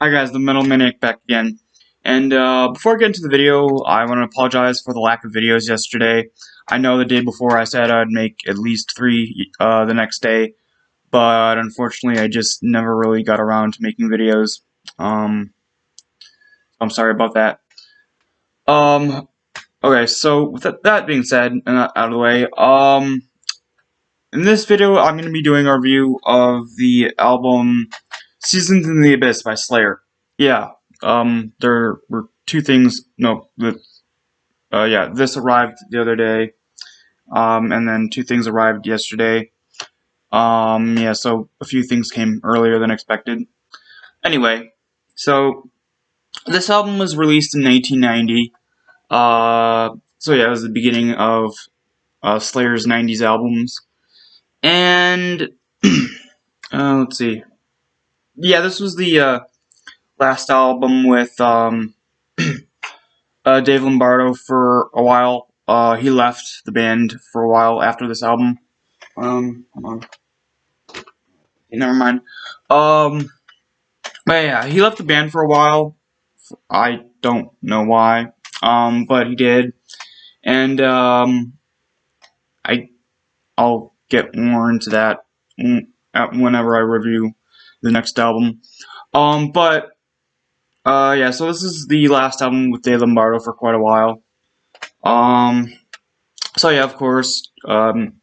Hi guys, the Metal Maniac back again. And before I get into the video, I want to apologize for the lack of videos yesterday. I know the day before I said I'd make at least 3 the next day, but unfortunately I just never really got around to making videos. I'm sorry about that. Okay, so with that being said and out of the way, in this video I'm going to be doing a review of the album Seasons in the Abyss by Slayer. Yeah, there were 2 things. No, yeah, this arrived the other day, and then 2 things arrived yesterday. Yeah, so a few things came earlier than expected. Anyway, so this album was released in 1990. So yeah, it was the beginning of Slayer's 90s albums. And let's see. Yeah, this was the last album with Dave Lombardo for a while. He left the band for a while after this album. Hold on. Okay, never mind. But yeah, he left the band for a while. I don't know why. But he did. And, I'll get more into that whenever I review the next album. Yeah, so this is the last album with Dave Lombardo for quite a while. So yeah, of course, the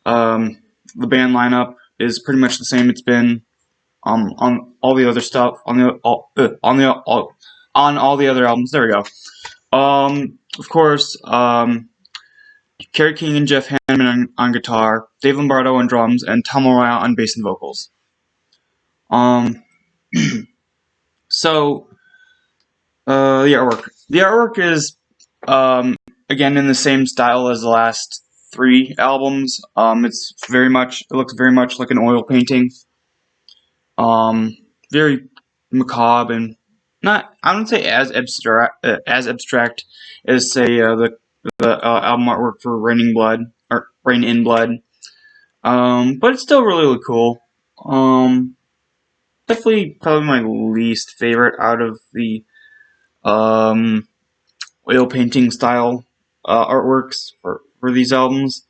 band lineup is pretty much the same it's been on all the other stuff on all the other albums. There we go. Of course, Kerry King and Jeff Hanneman on guitar, Dave Lombardo on drums, and Tom Araya on bass and vocals. So the artwork. The artwork is again in the same style as the last 3 albums. It looks very much like an oil painting. Very macabre and not. I wouldn't say as abstract as say the album artwork for Rain in Blood. But it's still really cool. Definitely probably my least favorite out of the oil painting style artworks for these albums.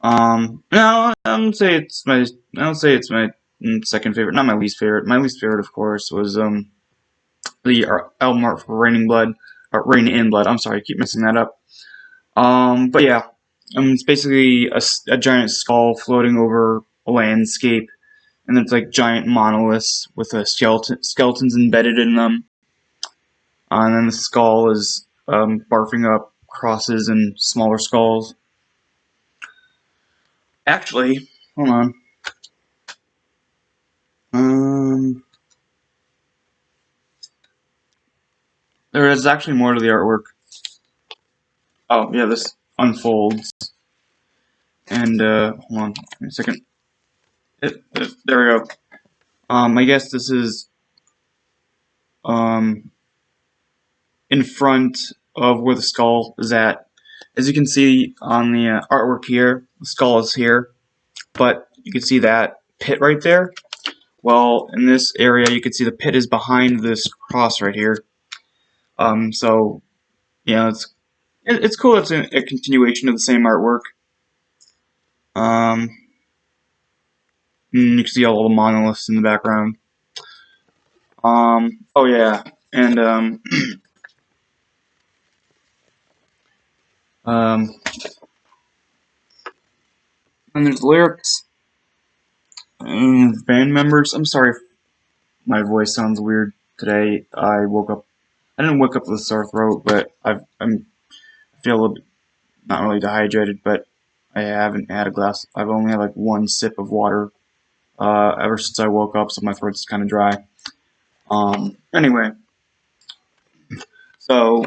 No, I don't say it's my second favorite. Not my least favorite. My least favorite, of course, was the album art for Rain in Blood. I'm sorry, I keep messing that up. But yeah, it's basically a giant skull floating over a landscape, and it's like giant monoliths with skeletons embedded in them. And then the skull is barfing up crosses and smaller skulls. Actually, hold on. There is actually more to the artwork. Oh, yeah, this unfolds. And, hold on a second. There we go. I guess this is, in front of where the skull is at. As you can see on the artwork here, the skull is here, but you can see that pit right there. Well, in this area, you can see the pit is behind this cross right here. So, yeah, it's cool. It's a continuation of the same artwork. You can see all the monoliths in the background. Oh yeah, and and there's lyrics and band members. I'm sorry if my voice sounds weird today. I didn't wake up with a sore throat, but I feel a little bit, not really dehydrated, but I haven't had a glass. I've only had like 1 sip of water ever since I woke up, so my throat's kind of dry. Anyway, so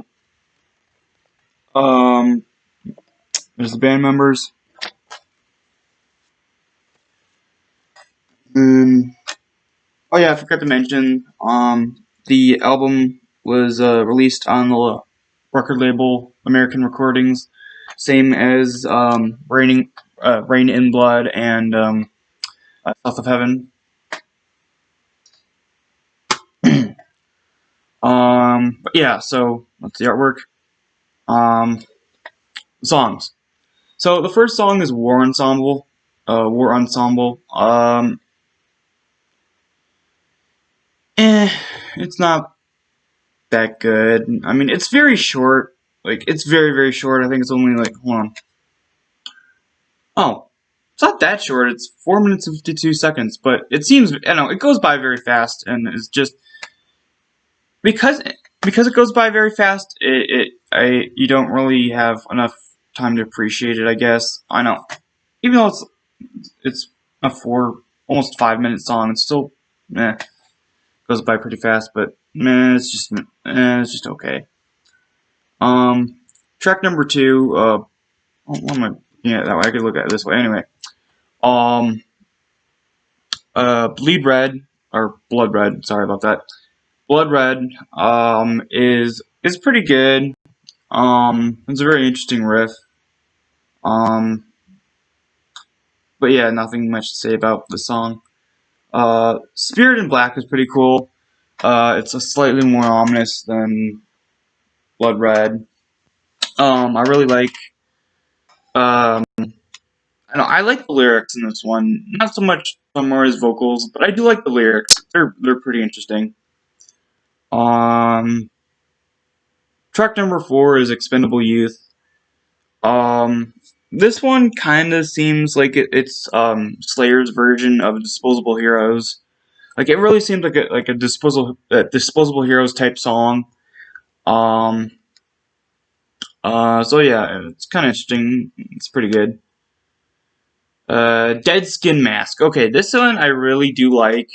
there's the band members. Oh yeah, I forgot to mention, the album was released on the record label American Recordings, same as Rain in Blood and South of Heaven. But yeah, so that's the artwork. Songs. So the first song is War Ensemble. War Ensemble. It's not that good. I mean, it's very short. Like, it's very, very short. I think it's only like, hold on. Oh, it's not that short. It's 4 minutes and 52 seconds, but it seems, I know, it goes by very fast, and it's just because it goes by very fast. You don't really have enough time to appreciate it, I guess. I know, even though it's a almost 5 minute song, it's still goes by pretty fast, but it's just okay. Track number 2. What am I? Yeah, that way I could look at it this way. Anyway, Bleed Red or Blood Red. Sorry about that. Blood Red is pretty good. It's a very interesting riff. But yeah, nothing much to say about the song. Spirit in Black is pretty cool. It's a slightly more ominous than Blood Red. I really like. I like the lyrics in this one. Not so much Tamara's vocals, but I do like the lyrics. They're pretty interesting. Track number 4 is Expendable Youth. This one kind of seems like it's Slayer's version of Disposable Heroes. Like, it really seems like a Disposable Heroes type song. So yeah, it's kind of interesting. It's pretty good. Dead Skin Mask. Okay, this one I really do like.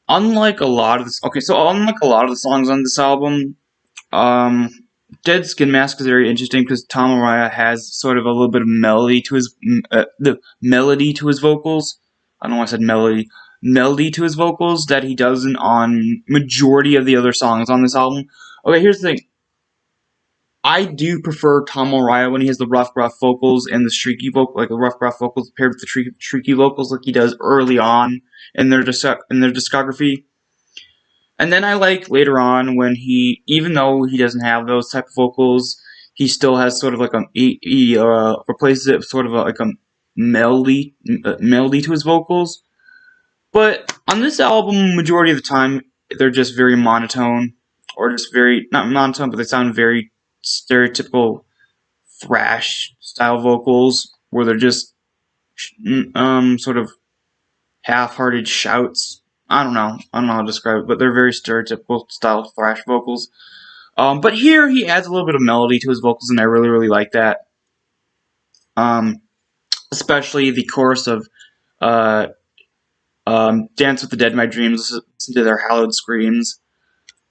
Unlike a lot of the songs on this album, Dead Skin Mask is very interesting because Tom Araya has sort of a little bit of melody to his vocals. I don't know why I said melody. Melody to his vocals that he doesn't on majority of the other songs on this album. Okay, here's the thing. I do prefer Tom Araya when he has the rough, gruff vocals and the streaky vocal, like the rough, gruff vocals paired with the streaky vocals, like he does early on in their discography. And then I like later on when even though he doesn't have those type of vocals, he still has sort of like he replaces it with sort of like a melody to his vocals. But on this album, majority of the time, they're just very monotone, or just very, not monotone, but they sound very stereotypical thrash style vocals, where they're just sort of half-hearted shouts. I don't know how to describe it, but they're very stereotypical style thrash vocals. But here he adds a little bit of melody to his vocals, and I really, really like that. Especially the chorus of Dance with the Dead in My Dreams, listen to their hallowed screams.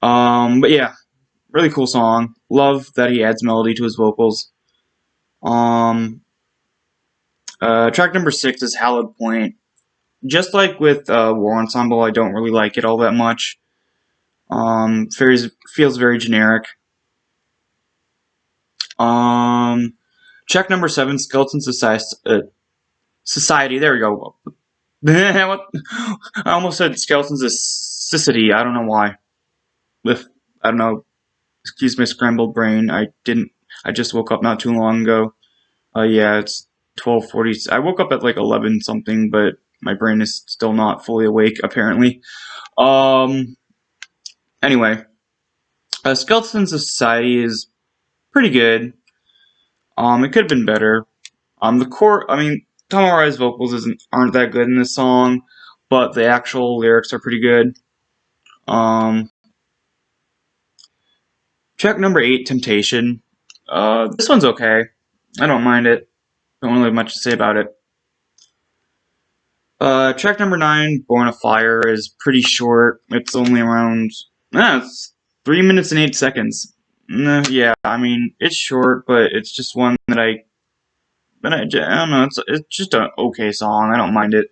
But yeah, really cool song. Love that he adds melody to his vocals. Track number 6 is Hallowed Point. Just like with War Ensemble, I don't really like it all that much. Feels very generic. Track number 7, Skeleton Society. There we go. What? I almost said Skeleton Society. I don't know why. I don't know. Excuse my scrambled brain. I just woke up not too long ago. Yeah, it's 12:40. I woke up at like 11 something, but my brain is still not fully awake, apparently. Anyway, Skeleton Society is pretty good. It could have been better. Tom Araya's vocals aren't that good in this song, but the actual lyrics are pretty good. Track number 8, Temptation. This one's okay. I don't mind it. Don't really have much to say about it. Track number 9, Born of Fire, is pretty short. It's only around, it's 3 minutes and 8 seconds. Yeah, I mean, it's short, but it's just one that I don't know, it's just an okay song. I don't mind it.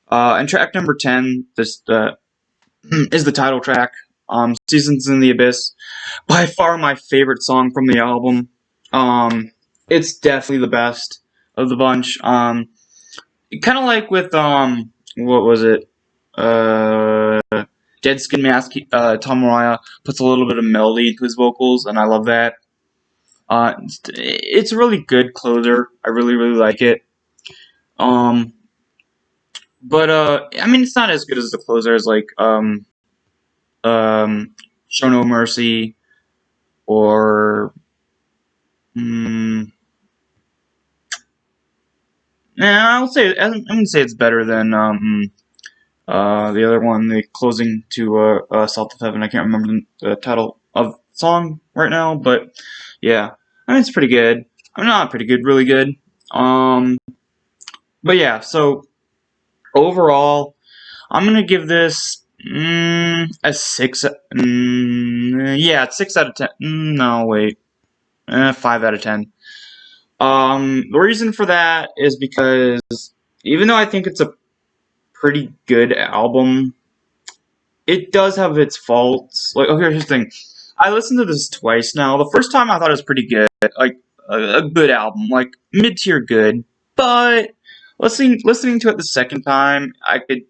And track number 10, this is the title track, Seasons in the Abyss. By far my favorite song from the album. It's definitely the best of the bunch. Kind of like with, what was it? Dead Skin Mask, Tom Araya puts a little bit of melody into his vocals, and I love that. It's a really good closer. I really like it. But I mean, it's not as good as the closers like Show No Mercy or I wouldn't say it's better than the other one, the closing to South of Heaven. I can't remember the title of the song right now, but yeah, I mean, it's pretty good. I'm not pretty good, really good. But yeah, so overall, I'm gonna give this a 6. Yeah, 6 out of 10. No, wait, 5 out of 10. The reason for that is because even though I think it's a pretty good album, it does have its faults. Like, okay, here's the thing. I listened to this twice now. The first time I thought it was pretty good, like a good album, like mid-tier good. But listening to it the second time, I could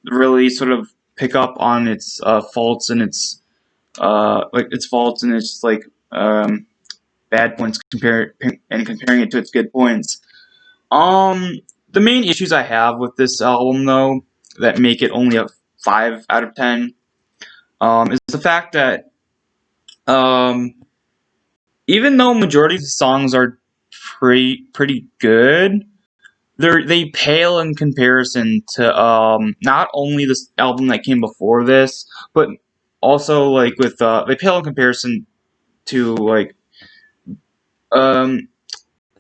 really sort of pick up on its faults and its bad points comparing it to its good points. The main issues I have with this album, though, that make it only a 5 out of 10, is the fact that even though majority of the songs are pretty good, they pale in comparison to not only this album that came before this, but also like with they pale in comparison to like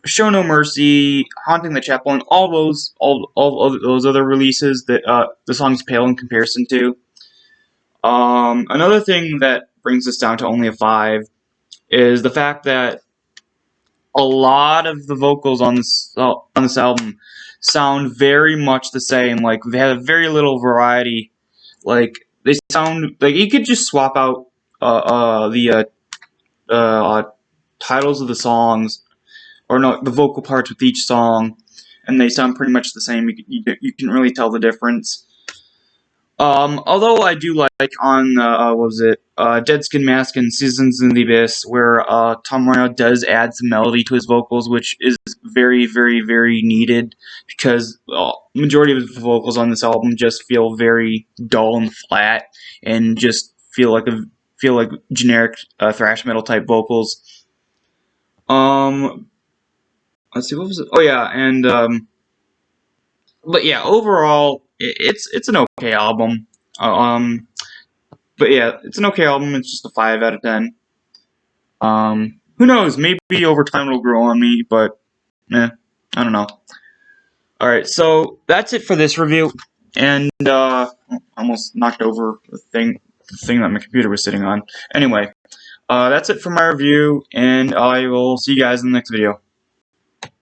Show No Mercy, Haunting the Chapel, and all of those other releases that the songs pale in comparison to. Another thing that brings this down to only a 5 is the fact that a lot of the vocals on this album sound very much the same. Like, they have very little variety. Like, they sound like you could just swap out the titles of the songs, or no, the vocal parts with each song, and they sound pretty much the same. You can really tell the difference. Although I do like on what was it, Dead Skin Mask and Seasons in the Abyss, where Tom Araya does add some melody to his vocals, which is very needed, because majority of the vocals on this album just feel very dull and flat, and just feel like generic thrash metal type vocals. Let's see, what was it? Oh yeah, and but yeah, overall, it's an okay album. But yeah, it's an okay album. It's just a 5 out of 10. Who knows? Maybe over time it'll grow on me, but I don't know. All right, so that's it for this review, and almost knocked over the thing that my computer was sitting on. Anyway, that's it for my review, and I will see you guys in the next video.